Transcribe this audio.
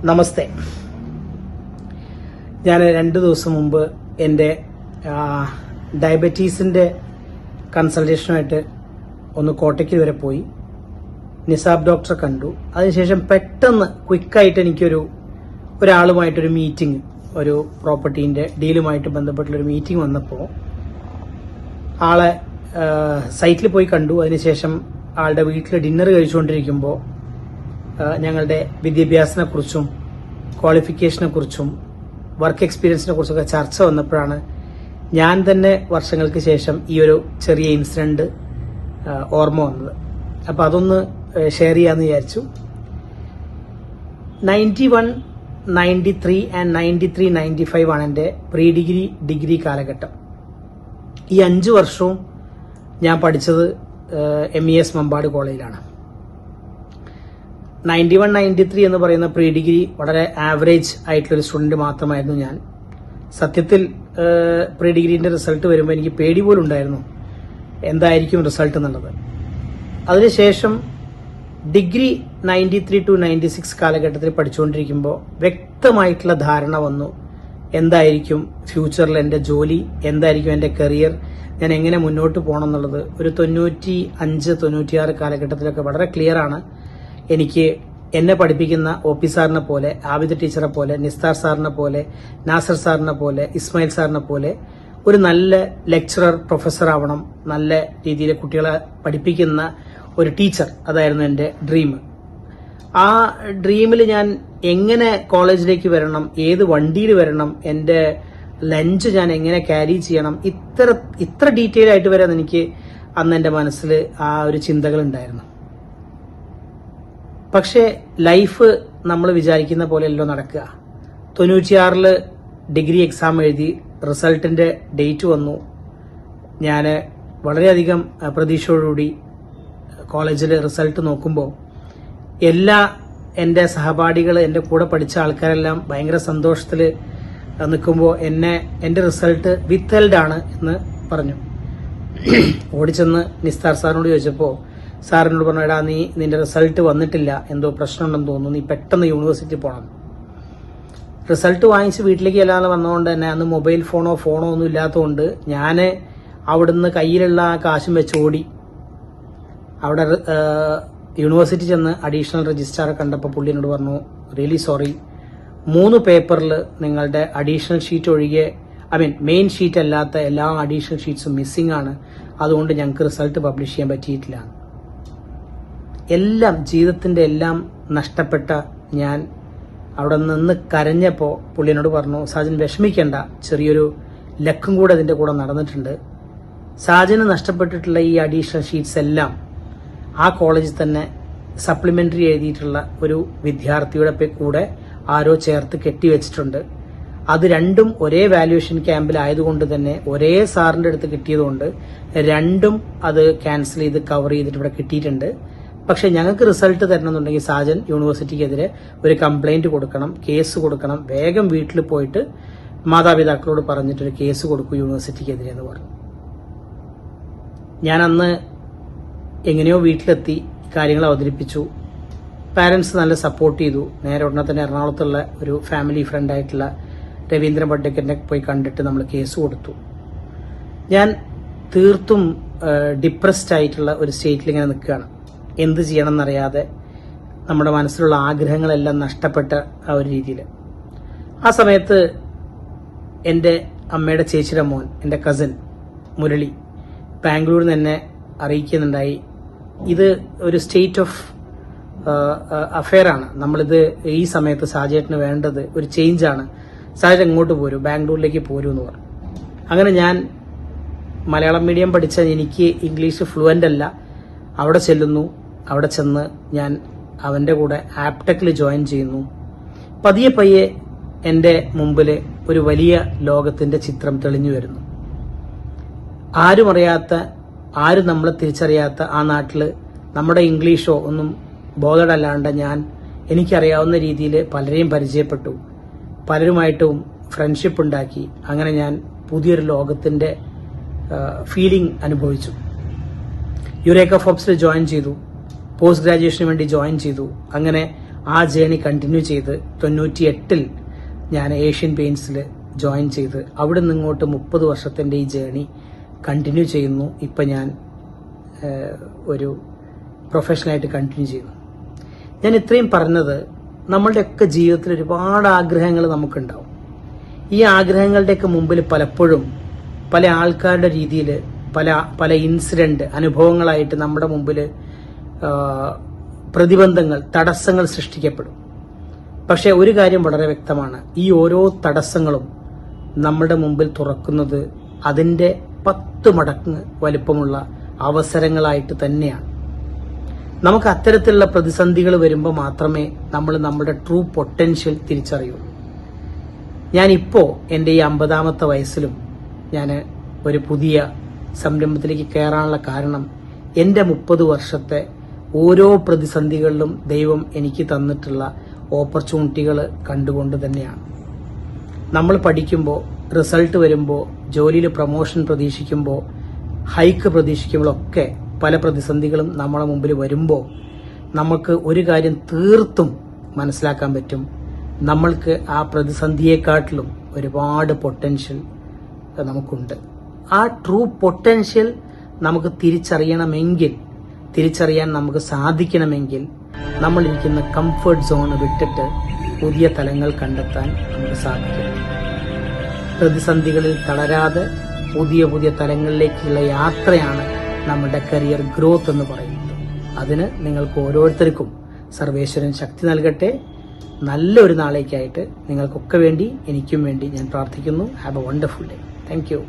നമസ്തേ. ഞാൻ 2 ദിവസം മുമ്പ് എൻ്റെ ഡയബറ്റീസിൻ്റെ കൺസൾട്ടേഷനുമായിട്ട് ഒന്ന് കോട്ടയ്ക്ക് വരെ പോയി. നിസാബ് ഡോക്ടറെ കണ്ടു. അതിനുശേഷം പെട്ടെന്ന് ക്വിക്കായിട്ട് എനിക്കൊരു ഒരാളുമായിട്ടൊരു മീറ്റിംഗ്, ഒരു പ്രോപ്പർട്ടീൻ്റെ ഡീലുമായിട്ട് ബന്ധപ്പെട്ടുള്ളൊരു മീറ്റിംഗ് വന്നപ്പോൾ ആളെ സൈറ്റിൽ പോയി കണ്ടു. അതിനുശേഷം ആളുടെ വീട്ടിൽ ഡിന്നർ കഴിച്ചുകൊണ്ടിരിക്കുമ്പോൾ ഞങ്ങളുടെ വിദ്യാഭ്യാസത്തെക്കുറിച്ചും ക്വാളിഫിക്കേഷനെക്കുറിച്ചും വർക്ക് എക്സ്പീരിയൻസിനെ കുറിച്ചൊക്കെ ചർച്ച വന്നപ്പോഴാണ് ഞാൻ തന്നെ വർഷങ്ങൾക്ക് ശേഷം ഈ ഒരു ചെറിയ ഇൻസിഡന്റ് ഓർമ്മ വന്നത്. അപ്പം അതൊന്ന് ഷെയർ ചെയ്യാമെന്ന് വിചാരിച്ചു. 91, 93 ആൻഡ് 93, 95 ആണ് എൻ്റെ പ്രീ ഡിഗ്രി കാലഘട്ടം. ഈ 5 വർഷവും ഞാൻ പഠിച്ചത് MES മമ്പാട് കോളേജിലാണ്. 91, 93 എന്ന് പറയുന്ന പ്രീ ഡിഗ്രി വളരെ ആവറേജ് ആയിട്ടുള്ളൊരു സ്റ്റുഡൻറ് മാത്രമായിരുന്നു ഞാൻ. സത്യത്തിൽ പ്രീ ഡിഗ്രീൻ്റെ റിസൾട്ട് വരുമ്പോൾ എനിക്ക് പേടി പോലും ഉണ്ടായിരുന്നു എന്തായിരിക്കും റിസൾട്ട് എന്നുള്ളത്. അതിനുശേഷം ഡിഗ്രി 93 to 96 കാലഘട്ടത്തിൽ പഠിച്ചുകൊണ്ടിരിക്കുമ്പോൾ വ്യക്തമായിട്ടുള്ള ധാരണ വന്നു എന്തായിരിക്കും ഫ്യൂച്ചറിൽ എൻ്റെ ജോലി, എന്തായിരിക്കും എൻ്റെ കരിയർ, ഞാൻ എങ്ങനെ മുന്നോട്ട് പോകണം എന്നുള്ളത്. ഒരു 95, 96 കാലഘട്ടത്തിലൊക്കെ വളരെ ക്ലിയർ ആണ്. എനിക്ക് എന്നെ പഠിപ്പിക്കുന്ന OP സാറിനെ പോലെ, ആബിദ ടീച്ചറെ പോലെ, നിസ്താർ സാറിനെ പോലെ, നാസർ സാറിനെ പോലെ, ഇസ്മായിൽ സാറിനെ പോലെ ഒരു നല്ല ലെക്ചറർ, പ്രൊഫസർ ആവണം, നല്ല രീതിയിൽ കുട്ടികളെ പഠിപ്പിക്കുന്ന ഒരു ടീച്ചർ, അതായിരുന്നു എൻ്റെ ഡ്രീം. ആ ഡ്രീമിൽ ഞാൻ എങ്ങനെ കോളേജിലേക്ക് വരണം, ഏത് വണ്ടിയിൽ വരണം, എൻ്റെ ലഞ്ച് ഞാൻ എങ്ങനെ ക്യാരി ചെയ്യണം, ഇത്ര ഡീറ്റെയിൽ ആയിട്ട് വരാൻ എനിക്ക് അന്ന് എൻ്റെ മനസ്സിൽ ആ ഒരു ചിന്തകൾ ഉണ്ടായിരുന്നു. പക്ഷേ ലൈഫ് നമ്മൾ വിചാരിക്കുന്ന പോലെയല്ലോ നടക്കുക. 96 ഡിഗ്രി എക്സാം എഴുതി, റിസൾട്ടിന്റെ ഡേറ്റ് വന്നു. ഞാൻ വളരെയധികം പ്രതീക്ഷയോടുകൂടി കോളേജിൽ റിസൾട്ട് നോക്കുമ്പോൾ എൻ്റെ സഹപാഠികൾ, എൻ്റെ കൂടെ പഠിച്ച ആൾക്കാരെല്ലാം ഭയങ്കര സന്തോഷത്തിൽ നിൽക്കുമ്പോൾ എൻ്റെ റിസൾട്ട് വിത്ത്ഹെൽഡ് ആണ് എന്ന് പറഞ്ഞു. ഓടിച്ചെന്ന് നിസ്താർ സാറിനോട് ചോദിച്ചപ്പോൾ സാറിനോട് പറഞ്ഞു, എടാ നിന്റെ റിസൾട്ട് വന്നിട്ടില്ല, എന്തോ പ്രശ്നമുണ്ടെന്ന് തോന്നുന്നു, നീ പെട്ടെന്ന് യൂണിവേഴ്സിറ്റി പോകണം. റിസൾട്ട് വാങ്ങിച്ച് വീട്ടിലേക്ക് അല്ലാതെ വന്നതുകൊണ്ട് തന്നെ അന്ന് മൊബൈൽ ഫോണോ ഒന്നും ഇല്ലാത്തതുകൊണ്ട് ഞാൻ അവിടുന്ന് കയ്യിലുള്ള ആ കാശും വെച്ച് ഓടി. അവിടെ യൂണിവേഴ്സിറ്റി ചെന്ന് അഡീഷണൽ രജിസ്ട്രാറെ കണ്ടപ്പോൾ പുള്ളി എന്നോട് പറഞ്ഞു, റിയലി സോറി, 3 പേപ്പറിൽ നിങ്ങളുടെ അഡീഷണൽ ഷീറ്റ് ഒഴികെ, മെയിൻ ഷീറ്റ് അല്ലാത്ത എല്ലാ അഡീഷണൽ ഷീറ്റ്സും മിസ്സിംഗ് ആണ്, അതുകൊണ്ട് ഞങ്ങൾക്ക് റിസൾട്ട് പബ്ലിഷ് ചെയ്യാൻ പറ്റിയിട്ടില്ല. എല്ലാം, ജീവിതത്തിന്റെ എല്ലാം നഷ്ടപ്പെട്ട ഞാൻ അവിടെ നിന്ന് കരഞ്ഞപ്പോൾ പുള്ളിയോട് പറഞ്ഞു, സാജൻ വിഷമിക്കേണ്ട, ചെറിയൊരു ലക്കും കൂടെ അതിന്റെ കൂടെ നടന്നിട്ടുണ്ട്. സാജന് നഷ്ടപ്പെട്ടിട്ടുള്ള ഈ അഡീഷണൽ ഷീറ്റ്സ് എല്ലാം ആ കോളേജിൽ തന്നെ സപ്ലിമെന്ററി എഴുതിയിട്ടുള്ള ഒരു വിദ്യാർത്ഥിയുടെ കൂടെ ആരോ ചേർത്ത് കെട്ടിവെച്ചിട്ടുണ്ട്. അത് രണ്ടും ഒരേ വാല്യുവേഷൻ ക്യാമ്പിലായതുകൊണ്ട് തന്നെ ഒരേ സാറിന്റെ അടുത്ത് കിട്ടിയതുകൊണ്ട് രണ്ടും അത് ക്യാൻസൽ ചെയ്ത് കവർ ചെയ്തിട്ട് ഇവിടെ കിട്ടിയിട്ടുണ്ട്. പക്ഷെ ഞങ്ങൾക്ക് റിസൾട്ട് തരണമെന്നുണ്ടെങ്കിൽ സാജൻ യൂണിവേഴ്സിറ്റിക്കെതിരെ ഒരു കംപ്ലൈന്റ് കൊടുക്കണം, കേസ് കൊടുക്കണം, വേഗം വീട്ടിൽ പോയിട്ട് മാതാപിതാക്കളോട് പറഞ്ഞിട്ടൊരു കേസ് കൊടുക്കൂ യൂണിവേഴ്സിറ്റിക്കെതിരെ എന്ന് പറഞ്ഞു. ഞാൻ അന്ന് എങ്ങനെയോ വീട്ടിലെത്തി കാര്യങ്ങൾ അവതരിപ്പിച്ചു. പാരന്റ്സ് നല്ല സപ്പോർട്ട് ചെയ്തു. നേരെ ഉടനെ തന്നെ എറണാകുളത്തുള്ള ഒരു ഫാമിലി ഫ്രണ്ട് ആയിട്ടുള്ള രവീന്ദ്രൻ പട്ടേക്കറിനെ പോയി കണ്ടിട്ട് നമ്മൾ കേസ് കൊടുത്തു. ഞാൻ തീർത്തും ഡിപ്രസ്ഡ് ആയിട്ടുള്ള ഒരു സ്റ്റേറ്റിൽ ഇങ്ങനെ നിൽക്കുകയാണ്. എന്ത് ചെയ്യണം എന്നറിയാതെ, നമ്മുടെ മനസ്സിലുള്ള ആഗ്രഹങ്ങളെല്ലാം നഷ്ടപ്പെട്ട ആ ഒരു രീതിയിൽ. ആ സമയത്ത് എൻ്റെ അമ്മയുടെ ചേച്ചിയുടെ മോൻ, എൻ്റെ കസിൻ മുരളി, ബാംഗ്ലൂരിൽ നിന്ന് എന്നെ അറിയിക്കുന്നുണ്ടായി, ഇത് ഒരു സ്റ്റേറ്റ് ഓഫ് അഫെയർ ആണ്, നമ്മളിത് ഈ സമയത്ത് സാജേട്ടന് വേണ്ടത് ഒരു ചേഞ്ചാണ്, സാജേട്ടൻ ഇങ്ങോട്ട് പോരൂ, ബാംഗ്ലൂരിലേക്ക് പോരൂ എന്ന് പറഞ്ഞു. അങ്ങനെ ഞാൻ മലയാളം മീഡിയം പഠിച്ച എനിക്ക് ഇംഗ്ലീഷ് ഫ്ലുവൻ്റ് അല്ല. അവിടെ ചെല്ലുന്നു. അവിടെ ചെന്ന് ഞാൻ അവൻ്റെ കൂടെ ആപ്ടെക്കിൽ ജോയിൻ ചെയ്യുന്നു. പതിയെ എൻ്റെ മുമ്പിൽ ഒരു വലിയ ലോകത്തിൻ്റെ ചിത്രം തെളിഞ്ഞു വരുന്നു. ആരും അറിയാത്ത, ആരും നമ്മളെ തിരിച്ചറിയാത്ത ആ നാട്ടിൽ നമ്മുടെ ഇംഗ്ലീഷോ ഒന്നും ബോധമല്ലാണ്ട് എനിക്കറിയാവുന്ന രീതിയിൽ പലരെയും പരിചയപ്പെട്ടു, പലരുമായിട്ടും ഫ്രണ്ട്ഷിപ്പ് ഉണ്ടാക്കി. അങ്ങനെ ഞാൻ പുതിയൊരു ലോകത്തിൻ്റെ ഫീലിംഗ് അനുഭവിച്ചു. യുറേക്ക ഫോബ്സിൽ ജോയിൻ ചെയ്തു. പോസ്റ്റ് ഗ്രാജുവേഷന് വേണ്ടി ജോയിൻ ചെയ്തു. അങ്ങനെ ആ ജേണി കണ്ടിന്യൂ ചെയ്ത് 98 ഞാൻ ഏഷ്യൻ പെയിന്റ്സിൽ ജോയിൻ ചെയ്ത് അവിടെ നിന്ന് ഇങ്ങോട്ട് 30 വർഷത്തിൻ്റെ ഈ ജേണി കണ്ടിന്യൂ ചെയ്യുന്നു. ഇപ്പം ഞാൻ ഒരു പ്രൊഫഷണലായിട്ട് കണ്ടിന്യൂ ചെയ്യുന്നു. ഞാൻ ഇത്രയും പറഞ്ഞത് നമ്മളുടെയൊക്കെ ജീവിതത്തിൽ ഒരുപാട് ആഗ്രഹങ്ങൾ നമുക്കുണ്ടാവും. ഈ ആഗ്രഹങ്ങളുടെയൊക്കെ മുമ്പിൽ പലപ്പോഴും പല ആൾക്കാരുടെ രീതിയിൽ പല ഇൻസിഡന്റ് അനുഭവങ്ങളായിട്ട് നമ്മുടെ മുമ്പിൽ പ്രതിബന്ധങ്ങൾ, തടസ്സങ്ങൾ സൃഷ്ടിക്കപ്പെടും. പക്ഷെ ഒരു കാര്യം വളരെ വ്യക്തമാണ്, ഈ ഓരോ തടസ്സങ്ങളും നമ്മുടെ മുമ്പിൽ തുറക്കുന്നത് അതിന്റെ 10 മടങ്ങ് വലിപ്പമുള്ള അവസരങ്ങളായിട്ട് തന്നെയാണ്. നമുക്ക് അത്തരത്തിലുള്ള പ്രതിസന്ധികൾ വരുമ്പോൾ മാത്രമേ നമ്മൾ നമ്മുടെ ട്രൂ പൊട്ടൻഷ്യൽ തിരിച്ചറിയുള്ളൂ. ഞാനിപ്പോ എൻ്റെ ഈ 50ാമത്തെ വയസ്സിലും ഞാൻ ഒരു പുതിയ സംരംഭത്തിലേക്ക് കയറാനുള്ള കാരണം എൻ്റെ 30 വർഷത്തെ ഓരോ പ്രതിസന്ധികളിലും ദൈവം എനിക്ക് തന്നിട്ടുള്ള ഓപ്പർച്യൂണിറ്റികൾ കണ്ടുകൊണ്ട് തന്നെയാണ്. നമ്മൾ പഠിക്കുമ്പോൾ, റിസൾട്ട് വരുമ്പോൾ, ജോലിയിൽ പ്രൊമോഷൻ പ്രതീക്ഷിക്കുമ്പോൾ, ഹൈക്ക് പ്രതീക്ഷിക്കുമ്പോഴൊക്കെ പല പ്രതിസന്ധികളും നമ്മളെ മുമ്പിൽ വരുമ്പോൾ നമുക്ക് ഒരു കാര്യം തീർത്തും മനസ്സിലാക്കാൻ പറ്റും, നമ്മൾക്ക് ആ പ്രതിസന്ധിയെക്കാട്ടിലും ഒരുപാട് പൊട്ടൻഷ്യൽ നമുക്കുണ്ട്. ആ ട്രൂ പൊട്ടൻഷ്യൽ നമുക്ക് തിരിച്ചറിയാൻ നമുക്ക് സാധിക്കണമെങ്കിൽ നമ്മൾ ഇരിക്കുന്ന കംഫർട്ട് സോൺ വിട്ടിട്ട് പുതിയ തലങ്ങൾ കണ്ടെത്താൻ നമുക്ക് സാധിക്കണം. പ്രതിസന്ധികളിൽ തളരാതെ പുതിയ തലങ്ങളിലേക്കുള്ള യാത്രയാണ് നമ്മുടെ കരിയർ ഗ്രോത്ത് എന്ന് പറയുന്നത്. അതിന് നിങ്ങൾക്ക് ഓരോരുത്തർക്കും സർവേശ്വരൻ ശക്തി നൽകട്ടെ. നല്ലൊരു നാളേക്കായിട്ട് നിങ്ങൾക്കൊക്കെ വേണ്ടി, എനിക്കും വേണ്ടി ഞാൻ പ്രാർത്ഥിക്കുന്നു. Have A wonderful day. Thank you.